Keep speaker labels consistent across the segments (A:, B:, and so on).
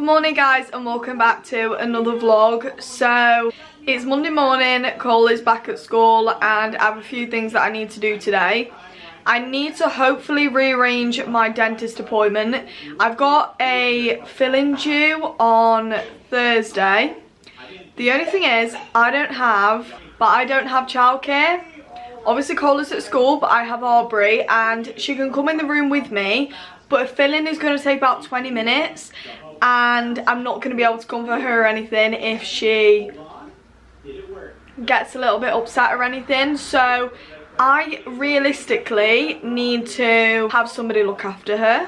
A: Good morning guys and welcome back to another vlog. So it's Monday morning, Cole is back at school and I have a few things that I need to do today. I need to hopefully rearrange my dentist appointment. I've got a fill-in due on Thursday. The only thing is I don't have childcare. Obviously Cole is at school, but I have Aubrey and she can come in the room with me, but a fill-in is going to take about 20 minutes and I'm not going to be able to comfort her or anything if she gets a little bit upset or anything. So I realistically need to have somebody look after her,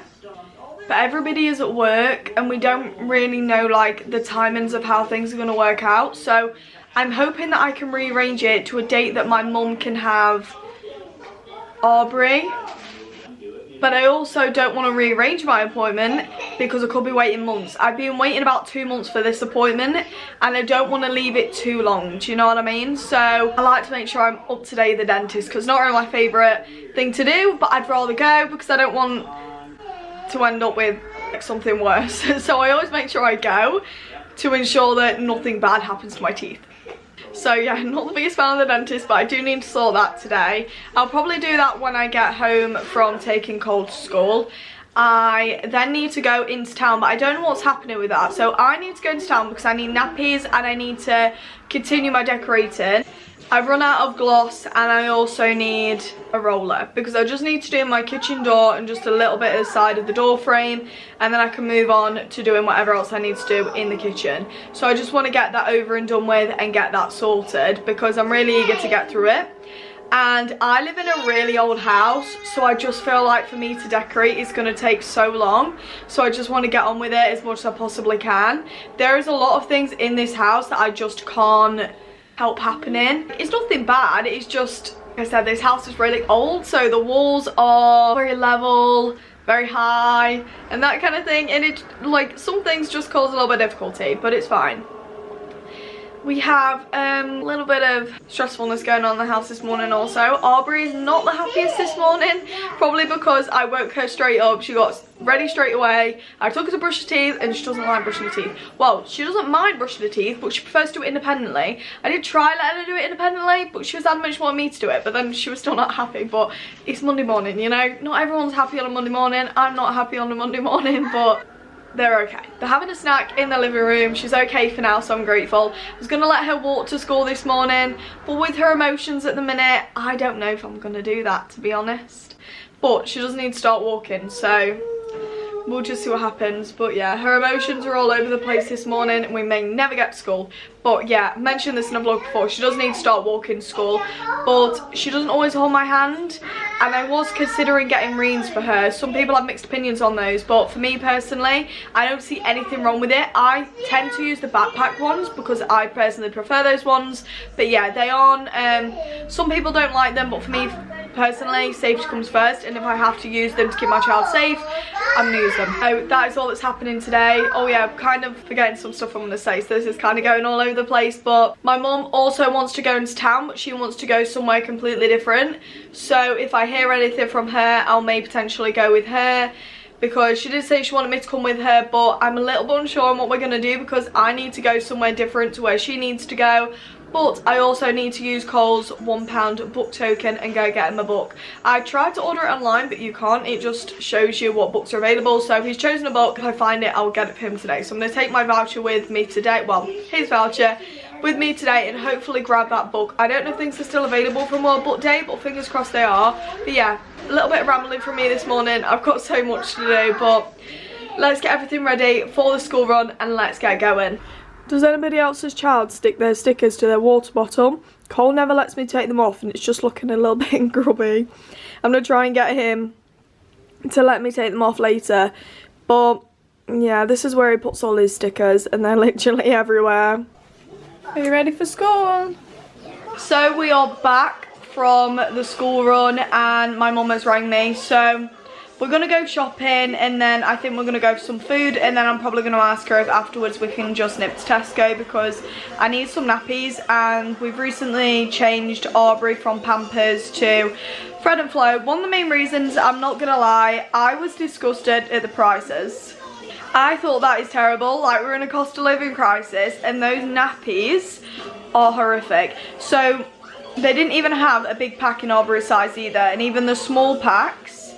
A: but everybody is at work and we don't really know like the timings of how things are going to work out. So I'm hoping that I can rearrange it to a date that my mum can have Aubrey, but I also don't want to rearrange my appointment because I could be waiting months. I've been waiting about 2 months for this appointment and I don't want to leave it too long, do you know what I mean? So I like to make sure I'm up to date at the dentist because it's not really my favourite thing to do, but I'd rather go because I don't want to end up with like something worse. So I always make sure I go to ensure that nothing bad happens to my teeth. So yeah, not the biggest fan of the dentist, but I do need to sort that today. I'll probably do that when I get home from taking Cole to school. I then need to go into town, but I don't know what's happening with that. So I need to go into town because I need nappies and I need to continue my decorating. I've run out of gloss and I also need a roller because I just need to do my kitchen door and just a little bit of the side of the door frame, and then I can move on to doing whatever else I need to do in the kitchen. So I just want to get that over and done with and get that sorted because I'm really eager to get through it. And I live in a really old house, so I just feel like for me to decorate is going to take so long. So I just want to get on with it as much as I possibly can. There is a lot of things in this house that I just can't help happening. It's nothing bad, it's just, like I said, this house is really old, so the walls are very level, very high and that kind of thing, and it like some things just cause a little bit of difficulty, but it's fine. We have a little bit of stressfulness going on in the house this morning also. Aubrey is not the happiest this morning, probably because I woke her straight up. She got ready straight away. I took her to brush her teeth and she doesn't like brushing her teeth. Well, she doesn't mind brushing her teeth, but she prefers to do it independently. I did try letting her do it independently, but she was adamant she wanted me to do it, but then she was still not happy. But it's Monday morning, you know? Not everyone's happy on a Monday morning. I'm not happy on a Monday morning, but they're okay. They're having a snack in the living room. She's okay for now, so I'm grateful. I was gonna let her walk to school this morning, but with her emotions at the minute, I don't know if I'm gonna do that, to be honest. But she does need to start walking, so we'll just see what happens. But yeah, her emotions are all over the place this morning and we may never get to school. But yeah, I mentioned this in a vlog before, she does need to start walking to school, but she doesn't always hold my hand, and I was considering getting reins for her. Some people have mixed opinions on those, but for me personally, I don't see anything wrong with it. I tend to use the backpack ones because I personally prefer those ones, but yeah, they aren't, some people don't like them, but for me personally, safety comes first, and if I have to use them to keep my child safe, I'm gonna use them. So that is all that's happening today. Oh yeah, I'm kind of forgetting some stuff I'm gonna say, so this is kind of going all over the place, but my mum also wants to go into town, but she wants to go somewhere completely different. So if I hear anything from her, I'll may potentially go with her, because she did say she wanted me to come with her, but I'm a little bit unsure on what we're gonna do because I need to go somewhere different to where she needs to go. But I also need to use Cole's £1 book token and go get him a book. I tried to order it online, but you can't. It just shows you what books are available. So if he's chosen a book, if I find it, I'll get it for him today. So I'm going to take my voucher with me today. Well, his voucher with me today and hopefully grab that book. I don't know if things are still available from World Book Day, but fingers crossed they are. But yeah, a little bit of rambling from me this morning. I've got so much to do, but let's get everything ready for the school run and let's get going. Does anybody else's child stick their stickers to their water bottle? Cole never lets me take them off and it's just looking a little bit grubby. I'm going to try and get him to let me take them off later. But yeah, this is where he puts all his stickers and they're literally everywhere. Are you ready for school? So we are back from the school run and my mum has rang me. So we're going to go shopping and then I think we're going to go for some food, and then I'm probably going to ask her if afterwards we can just nip to Tesco because I need some nappies, and we've recently changed Aubrey from Pampers to Fred and Flo. One of the main reasons, I'm not going to lie, I was disgusted at the prices. I thought that is terrible. Like, we're in a cost of living crisis and those nappies are horrific. So they didn't even have a big pack in Aubrey size either, and even the small packs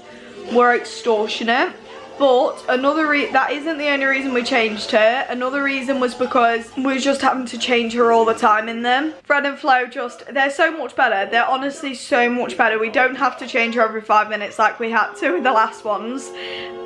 A: were extortionate. But that isn't the only reason we changed her. Another reason was because we were just having to change her all the time in them. Fred and Flo they're so much better. They're honestly so much better. We don't have to change her every 5 minutes like we had to with the last ones.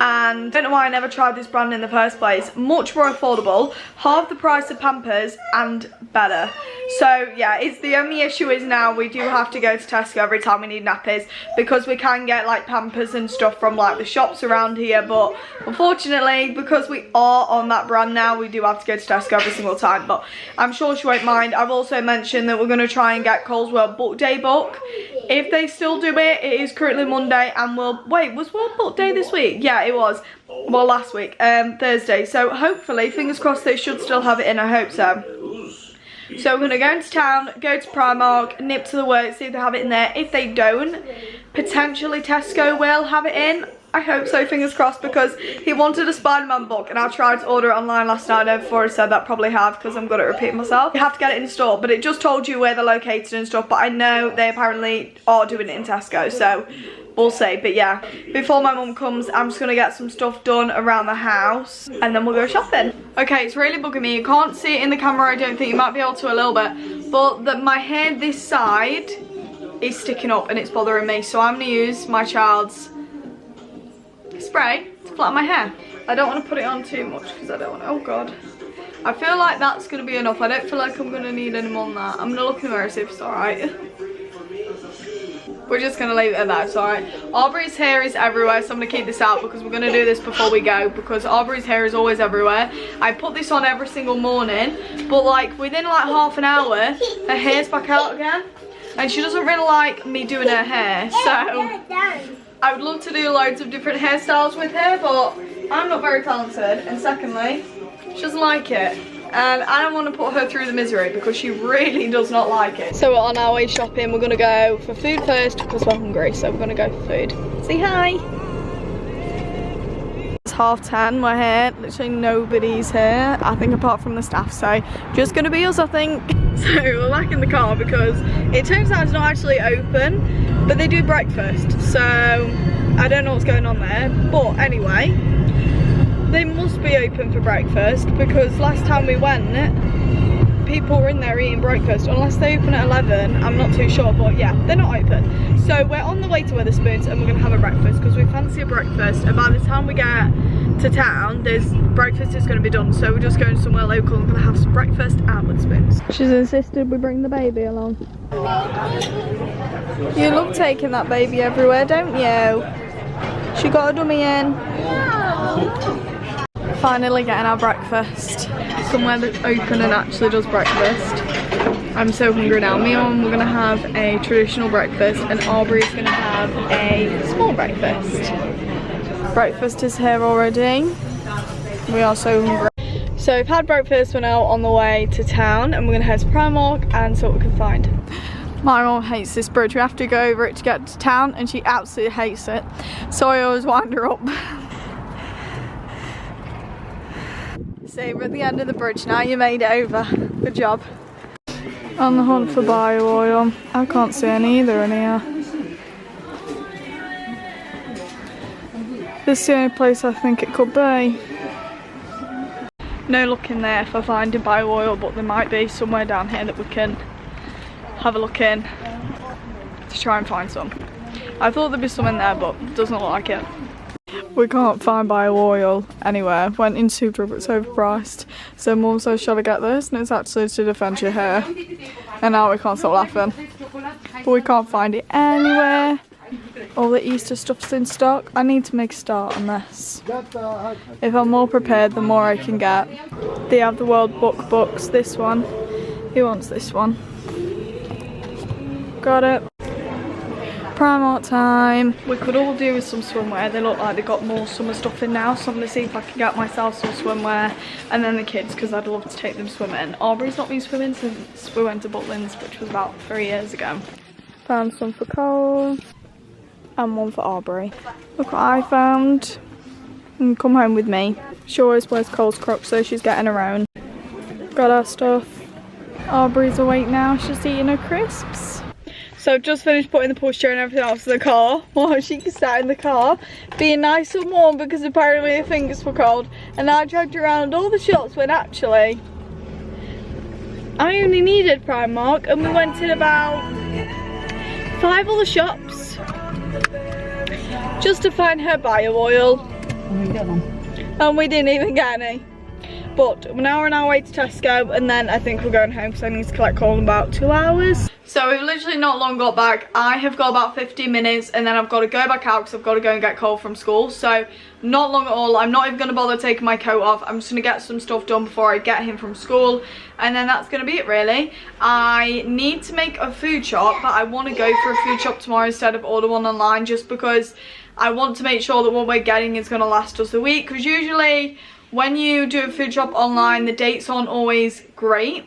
A: And I don't know why I never tried this brand in the first place. Much more affordable, half the price of Pampers and better. So yeah, it's the only issue is now we do have to go to Tesco every time we need nappies, because we can get like Pampers and stuff from like the shops around here, but unfortunately because we are on that brand now, we do have to go to Tesco every single time. But I'm sure she won't mind. I've also mentioned that we're going to try and get Coles World Book Day book. If they still do it, it is currently Monday, and wait, was World Book Day this week? Yeah, it was. Well, last week, Thursday. So hopefully, fingers crossed, they should still have it in. I hope so. So we're going to go into town, go to Primark, nip to the works, see if they have it in there. If they don't, potentially Tesco will have it in. I hope so, fingers crossed, because he wanted a Spider-Man book and I tried to order it online last night. I know before I said that, probably have, because I'm good at repeating myself. You have to get it in store, but it just told you where they're located and stuff, but I know they apparently are doing it in Tesco, so we'll see. But yeah, before my mum comes, I'm just going to get some stuff done around the house and then we'll go shopping. Okay, it's really bugging me. You can't see it in the camera, I don't think. You might be able to a little bit, but my hair this side is sticking up and it's bothering me, so I'm going to use my child's spray to flatten my hair. I don't want to put it on too much because I don't want to, oh god. I feel like that's going to be enough. I don't feel like I'm going to need any more than that. I'm going to look in the mirror see if it's alright. We're just going to leave it at that, it's alright. Aubrey's hair is everywhere, so I'm going to keep this out because we're going to do this before we go, because Aubrey's hair is always everywhere. I put this on every single morning, but like within like half an hour, her hair's back out again. And she doesn't really like me doing her hair, so I would love to do loads of different hairstyles with her, but I'm not very talented, and secondly, she doesn't like it. And I don't want to put her through the misery because she really does not like it. So we're on our way shopping. We're going to go for food first because we're hungry, so we're going to go for food. Say hi! It's 10:30, we're here. Literally nobody's here, I think, apart from the staff, so just going to be us, I think. So we're back in the car because it turns out it's not actually open, but they do breakfast, so I don't know what's going on there. But anyway, they must be open for breakfast because last time we went, people were in there eating breakfast, unless they open at 11, I'm not too sure, but yeah, they're not open. So we're on the way to Wetherspoons and we're going to have a breakfast because we fancy a breakfast, and by the time we get to town, breakfast is going to be done, so we're just going somewhere local and going to have some breakfast at Wetherspoons. She's insisted we bring the baby along. You love taking that baby everywhere, don't you? She got a dummy in. Finally getting our breakfast. Somewhere that's open and actually does breakfast. I'm so hungry now. Me and Mum, we're going to have a traditional breakfast and Aubrey's going to have a small breakfast. Breakfast is here already. We are so hungry. So we've had breakfast, we're now on the way to town and we're going to head to Primark and see what we can find. My mum hates this bridge. We have to go over it to get to town and she absolutely hates it. So I always wind her up. See, we're at the end of the bridge now. You made it over. Good job. On the hunt for bio oil. I can't see any either in here. This is the only place I think it could be. No luck in there for finding bio oil, but there might be somewhere down here that we can have a look in to try and find some. I thought there'd be some in there, but it doesn't look like it. We can't find bio oil anywhere. Went in Superdrug, but it's overpriced. So Mum says, shall I get this? And it's actually to defend your hair. And now we can't stop laughing. But we can't find it anywhere. All the Easter stuff's in stock. I need to make a start on this. If I'm more prepared, the more I can get. They have the World Book books. This one. Who wants this one? Got it. Primark time. We could all do with some swimwear. They look like they got more summer stuff in now, so I'm going to see if I can get myself some swimwear and then the kids, because I'd love to take them swimming. Aubrey's not been swimming since we went to Butlins, which was about 3 years ago. Found some for Cole and one for Aubrey. Look what I found. and come home with me. She always wears Cole's Crocs, so she's getting around. Got our stuff. Aubrey's awake now, she's eating her crisps. So I've just finished putting the pushchair and everything else in the car while she sat in the car being nice and warm because apparently her fingers were cold, and I dragged her around all the shops when actually I only needed Primark, and we went in about 5 other shops just to find her bio oil, and we didn't even get any. But we're now on our way to Tesco, and then I think we're going home because I need to collect Cole in about 2 hours. So we've literally not long got back. I have got about 15 minutes and then I've got to go back out because I've got to go and get Cole from school. So not long at all. I'm not even going to bother taking my coat off. I'm just going to get some stuff done before I get him from school, and then that's going to be it really. I need to make a food shop, but I want to go for a food shop tomorrow instead of order one online, just because I want to make sure that what we're getting is going to last us a week, because usually when you do a food shop online, the dates aren't always great.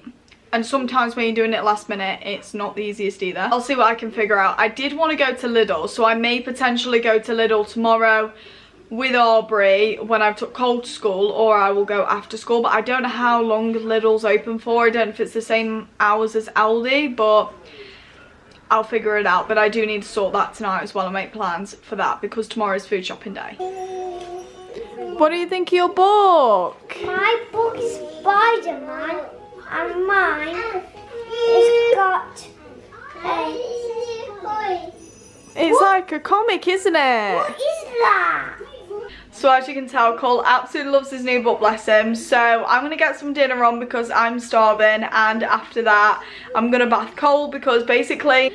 A: And sometimes when you're doing it last minute, it's not the easiest either. I'll see what I can figure out. I did want to go to Lidl, so I may potentially go to Lidl tomorrow with Aubrey when I've took Cole to school, or I will go after school. But I don't know how long Lidl's open for. I don't know if it's the same hours as Aldi, but I'll figure it out. But I do need to sort that tonight as well and make plans for that, because tomorrow's food shopping day. What do you think of your book?
B: My book is Spider-Man, and mine has got
A: It's like a comic, isn't it?
B: What is that?
A: So as you can tell, Cole absolutely loves his new book, bless him. So I'm going to get some dinner on because I'm starving, and after that I'm going to bath Cole because basically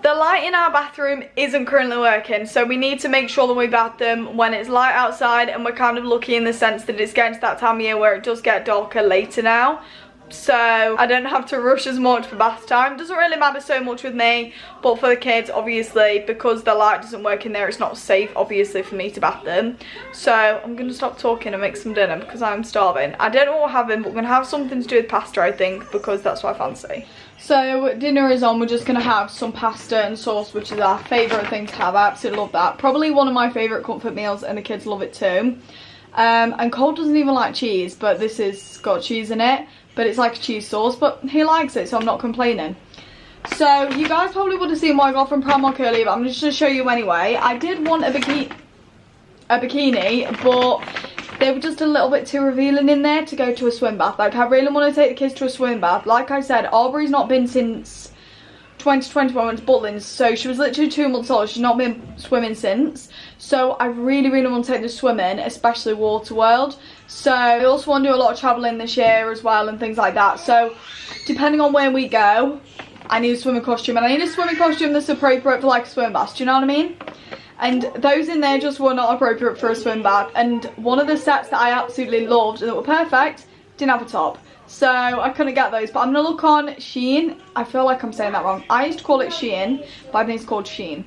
A: the light in our bathroom isn't currently working, so we need to make sure that we bath them when it's light outside, and we're kind of lucky in the sense that it's getting to that time of year where it does get darker later now. So I don't have to rush as much for bath time. Doesn't really matter so much with me, but for the kids, obviously, because the light doesn't work in there, it's not safe, obviously, for me to bath them. So I'm going to stop talking and make some dinner because I'm starving. I don't know what we're having, but we're going to have something to do with pasta, I think, because that's what I fancy. So dinner is on. We're just going to have some pasta and sauce, which is our favourite thing to have. I absolutely love that. Probably one of my favourite comfort meals, and the kids love it too. And Cole doesn't even like cheese, but this has got cheese in it. But it's like a cheese sauce, but he likes it, so I'm not complaining. So you guys probably would have seen what I got from Primark earlier, but I'm just going to show you anyway. I did want a bikini, but they were just a little bit too revealing in there to go to a swim bath. Like, I really want to take the kids to a swim bath. Like I said, Aubrey's not been since 2021 went to Butlins, so she was literally 2 months old. She's not been swimming since, so I really want to take them swimming, especially Waterworld. So I also want to do a lot of travelling this year as well and things like that. So depending on where we go, I need a swimming costume, and I need a swimming costume that's appropriate for like a swim bath. Do you know what I mean? And those in there just were not appropriate for a swim bath. And one of the sets that I absolutely loved and that were perfect didn't have a top, so I couldn't get those. But I'm gonna look on Shein. I feel like I'm saying that wrong. I used to call it Shein, but I think it's called Shein.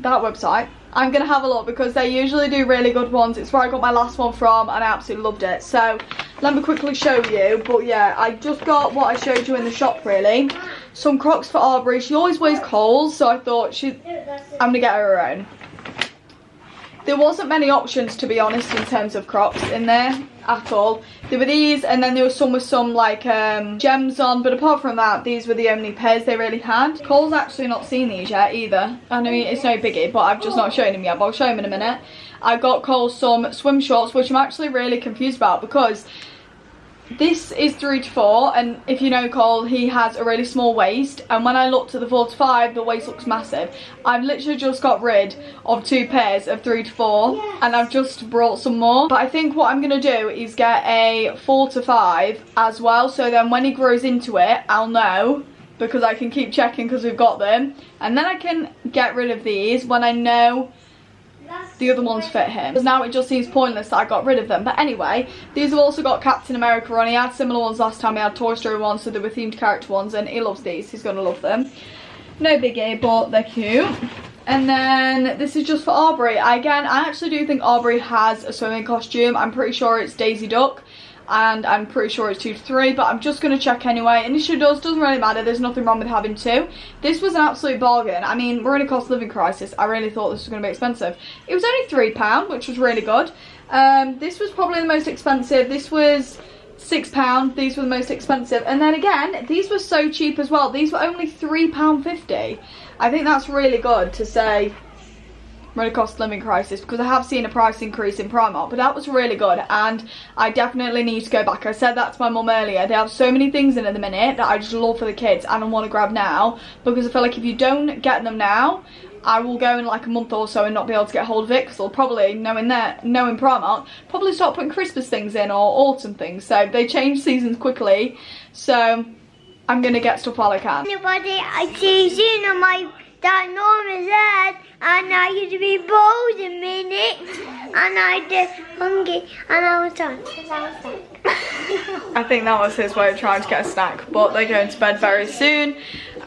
A: That website. I'm gonna have a look because they usually do really good ones. It's where I got my last one from, and I absolutely loved it. So let me quickly show you. But yeah, I just got what I showed you in the shop really. Some Crocs for Aubrey. She always wears Coles, so I thought I'm gonna get her own. There wasn't many options, to be honest, in terms of Crocs in there at all. There were these, and then there was some with some like gems on, but apart from that, these were the only pairs they really had. Cole's actually not seen these yet either. I know it's no biggie, but I've just not shown him yet, but I'll show him in a minute. I got Cole some swim shorts, which I'm actually really confused about because this is 3 to 4, and if you know Cole, he has a really small waist, and when I looked at the 4 to 5, the waist looks massive. I've literally just got rid of 2 pairs of 3 to 4, and I've just brought some more. But I think what I'm going to do is get a 4 to 5 as well, so then when he grows into it, I'll know, because I can keep checking because we've got them, and then I can get rid of these when I know the other ones fit him, because now it just seems pointless that I got rid of them. But anyway, these have also got Captain America on. He had similar ones last time. He had Toy Story ones, so they were themed character ones, and he loves these. He's gonna love them. No biggie, but they're cute. And then this is just for Aubrey. Again, I actually do think Aubrey has a swimming costume. I'm pretty sure it's Daisy Duck. and I'm pretty sure it's 2 to 3, but I'm just going to check anyway. And if she doesn't really matter. There's nothing wrong with having 2. This was an absolute bargain. I mean, we're in a cost of living crisis. I really thought this was going to be expensive. It was only £3, which was really good. This was probably the most expensive. This was £6. These were the most expensive. And then again, these were so cheap as well. These were only £3.50. I think that's really good to say we're in a cost of living crisis, because I have seen a price increase in Primark, but that was really good, and I definitely need to go back. I said that to my mum earlier. They have so many things in at the minute that I just love for the kids and I want to grab now, because I feel like if you don't get them now, I will go in like a month or so and not be able to get hold of it, because they'll probably, knowing Primark, probably start putting Christmas things in or autumn things. So they change seasons quickly, so I'm going to get stuff while I can.
B: Anybody, I see you on my enormous head, and I used to be bold a minute, and I did hungry, and I was done because I was sick.
A: I think that was his way of trying to get a snack, but they're going to bed very soon,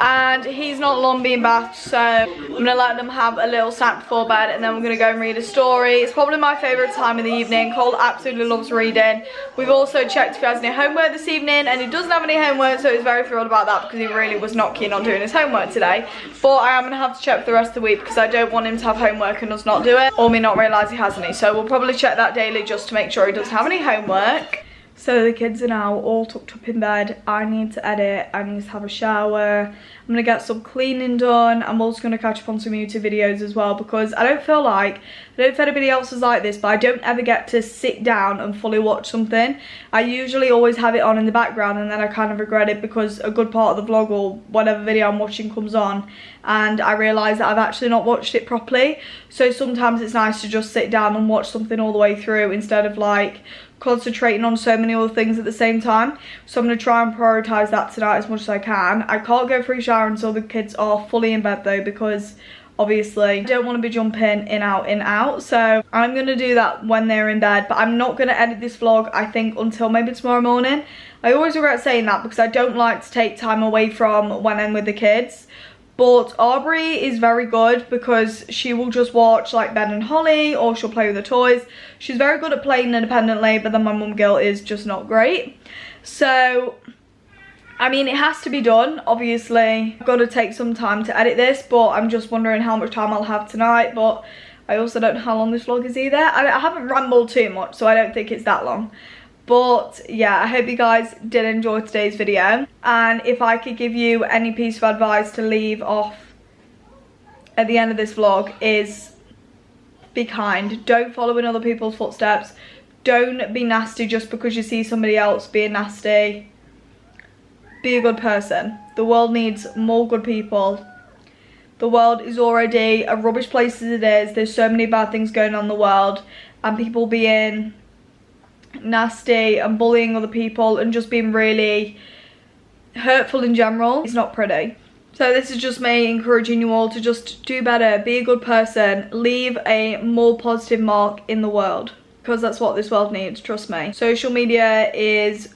A: and he's not long being bathed, so I'm going to let them have a little snack before bed, and then we're going to go and read a story. It's probably my favourite time of the evening. Cole absolutely loves reading. We've also checked if he has any homework this evening, and he doesn't have any homework, so he's very thrilled about that, because he really was not keen on doing his homework today. But I am going to have to check for the rest of the week, because I don't want him to have homework and us not do it, or me not realise he has any. So we'll probably check that daily just to make sure he doesn't have any homework. So the kids are now all tucked up in bed. I need to edit, I need to have a shower, I'm gonna get some cleaning done. I'm also gonna catch up on some YouTube videos as well, because I don't know if anybody else is like this, but I don't ever get to sit down and fully watch something. I usually always have it on in the background, and then I kind of regret it because a good part of the vlog or whatever video I'm watching comes on and I realise that I've actually not watched it properly. So sometimes it's nice to just sit down and watch something all the way through, instead of like concentrating on so many other things at the same time. So I'm going to try and prioritise that tonight as much as I can. I can't go for a shower until the kids are fully in bed though, because obviously I don't want to be jumping in out. So I'm going to do that when they're in bed, but I'm not going to edit this vlog, I think, until maybe tomorrow morning. I always regret saying that, because I don't like to take time away from when I'm with the kids. But Aubrey is very good, because she will just watch like Ben and Holly, or she'll play with the toys. She's very good at playing independently, but then my mum girl is just not great. So, I mean, it has to be done, obviously. I've got to take some time to edit this, but I'm just wondering how much time I'll have tonight. But I also don't know how long this vlog is either. I haven't rambled too much, so I don't think it's that long. But yeah, I hope you guys did enjoy today's video, and if I could give you any piece of advice to leave off at the end of this vlog is be kind. Don't follow in other people's footsteps. Don't be nasty just because you see somebody else being nasty. Be a good person. The world needs more good people. The world is already a rubbish place as it is. There's so many bad things going on in the world, and people being nasty and bullying other people and just being really hurtful in general, it's not pretty. So this is just me encouraging you all to just do better, be a good person, leave a more positive mark in the world, because that's what this world needs, trust me. Social media is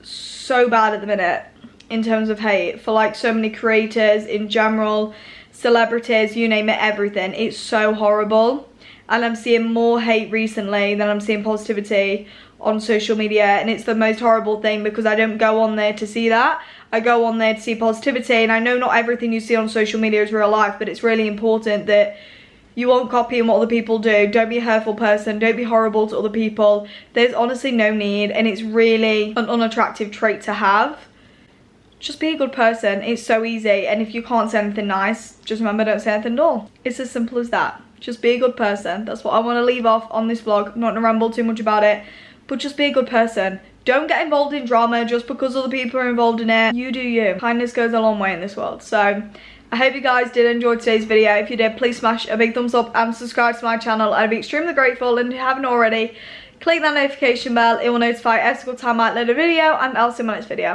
A: so bad at the minute in terms of hate for like so many creators in general, celebrities, you name it, everything. It's so horrible. And I'm seeing more hate recently than I'm seeing positivity on social media, and it's the most horrible thing, because I don't go on there to see that. I go on there to see positivity, and I know not everything you see on social media is real life, but it's really important that you won't copy what other people do. Don't be a hurtful person, don't be horrible to other people. There's honestly no need, and it's really an unattractive trait to have. Just be a good person. It's so easy, and if you can't say anything nice, just remember, don't say anything at all. It's as simple as that. Just be a good person. That's what I want to leave off on this vlog. I'm not going to ramble too much about it, but just be a good person. Don't get involved in drama just because other people are involved in it. You do you. Kindness goes a long way in this world. So I hope you guys did enjoy today's video. If you did, please smash a big thumbs up and subscribe to my channel. I'd be extremely grateful. And if you haven't already, click that notification bell. It will notify every single time I upload a video, and I'll see you in my next video.